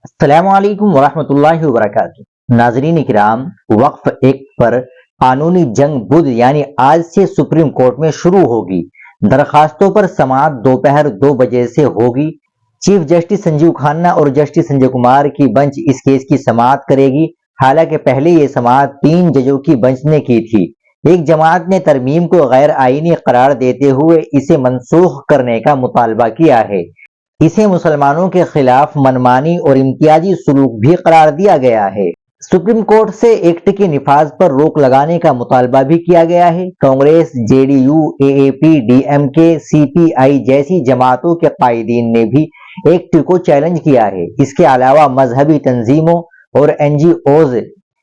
السلام علیکم ورحمۃ اللہ وبرکاتہ۔ ناظرین اکرام، وقف ایکٹ پر قانونی جنگ بدھ یعنی آج سے سپریم کورٹ میں شروع ہوگی۔ درخواستوں پر سماعت دوپہر 2 بجے سے ہوگی۔ چیف جسٹس سنجیو کھنہ اور جسٹس سنجے کمار کی بنچ اس کیس کی سماعت کرے گی۔ حالانکہ پہلے یہ سماعت 3 ججوں کی بنچ نے کی تھی۔ ایک جماعت نے ترمیم کو غیر آئینی قرار دیتے ہوئے اسے منسوخ کرنے کا مطالبہ کیا ہے۔ اسے مسلمانوں کے خلاف منمانی اور امتیازی سلوک بھی قرار دیا گیا ہے۔ سپریم کورٹ سے ایکٹ کے نفاذ پر روک لگانے کا مطالبہ بھی کیا گیا ہے۔ Congress, J D U, A A P, D M K, C پی آئی جیسی جماعتوں کے قائدین نے بھی ایکٹ کو چیلنج کیا ہے۔ اس کے علاوہ مذہبی تنظیموں اور این جی اوز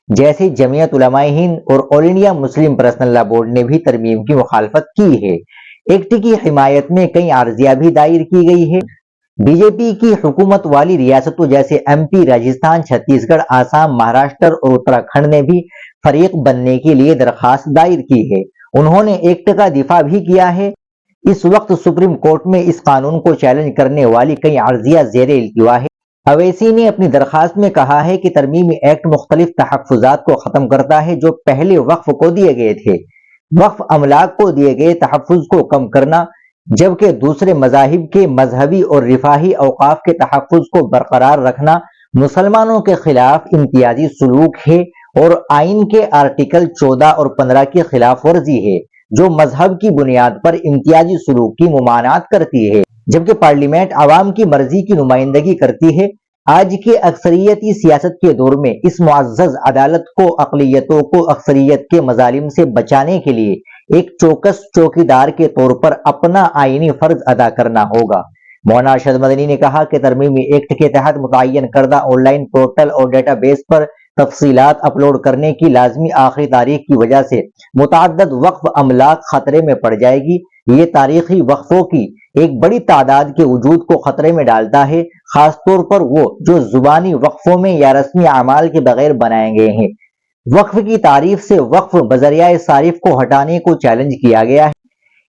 جیسے جمعیت علماء ہند اور آل انڈیا مسلم پرسنل لا بورڈ نے بھی ترمیم کی مخالفت کی ہے۔ ایکٹ کی حمایت میں کئی عرضیہ بھی دائر کی گئی ہے۔ بی جے پی کی حکومت والی ریاستوں جیسے ایم پی، راجستھان، چھتیس گڑھ، آسام، مہاراشٹر اور اتراکھنڈ نے بھی فریق بننے کے لیے درخواست دائر کی ہے۔ انہوں نے ایکٹ کا دفاع بھی کیا ہے۔ اس وقت سپریم کورٹ میں اس قانون کو چیلنج کرنے والی کئی عرضیہ زیر التوا ہے۔ اویسی نے اپنی درخواست میں کہا ہے کہ ترمیمی ایکٹ مختلف تحفظات کو ختم کرتا ہے جو پہلے وقف کو دیے گئے تھے۔ وقف املاک کو دیے گئے تحفظ کو کم کرنا، جبکہ دوسرے مذاہب کے مذہبی اور رفاہی اوقاف کے تحفظ کو برقرار رکھنا مسلمانوں کے خلاف امتیازی سلوک ہے اور آئین کے آرٹیکل 14 اور 15 کی خلاف ورزی ہے، جو مذہب کی بنیاد پر امتیازی سلوک کی ممانعت کرتی ہے، جبکہ پارلیمنٹ عوام کی مرضی کی نمائندگی کرتی ہے۔ آج کے اکثریتی سیاست کے دور میں اس معزز عدالت کو اقلیتوں کو اکثریت کے مظالم سے بچانے کے لیے ایک چوکس چوکیدار کے طور پر اپنا آئینی فرض ادا کرنا ہوگا۔ مولانا ارشد مدنی نے کہا کہ ترمیمی ایکٹ کے تحت متعین کردہ آن لائن پورٹل اور ڈیٹا بیس پر تفصیلات اپلوڈ کرنے کی لازمی آخری تاریخ کی وجہ سے متعدد وقف املاک خطرے میں پڑ جائے گی۔ یہ تاریخی وقفوں کی ایک بڑی تعداد کے وجود کو خطرے میں ڈالتا ہے، خاص طور پر وہ جو زبانی وقفوں میں یا رسمی اعمال کے بغیر بنائے گئے ہیں۔ وقف کی تعریف سے وقف بذریعہ صارف کو ہٹانے کو چیلنج کیا گیا ہے۔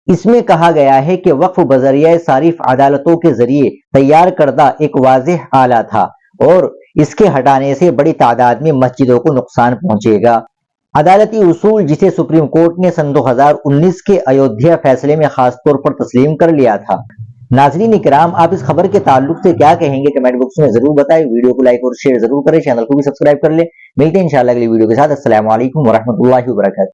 اس میں کہا گیا ہے کہ وقف بذریعہ صارف عدالتوں کے ذریعے تیار کردہ ایک واضح آلہ تھا اور اس کے ہٹانے سے بڑی تعداد میں مسجدوں کو نقصان پہنچے گا۔ عدالتی اصول جسے سپریم کورٹ نے سن 2019 کے ایودھیا فیصلے میں خاص طور پر تسلیم کر لیا تھا۔ ناظرین اکرام، آپ اس خبر کے تعلق سے کیا کہیں گے کمنٹ باکس میں ضرور بتائیں۔ ویڈیو کو لائک اور شیئر ضرور کریں، چینل کو بھی سبسکرائب کر لیں۔ ملتے ہیں انشاءاللہ اگلی ویڈیو کے ساتھ۔ السلام علیکم ورحمۃ اللہ وبرکاتہ۔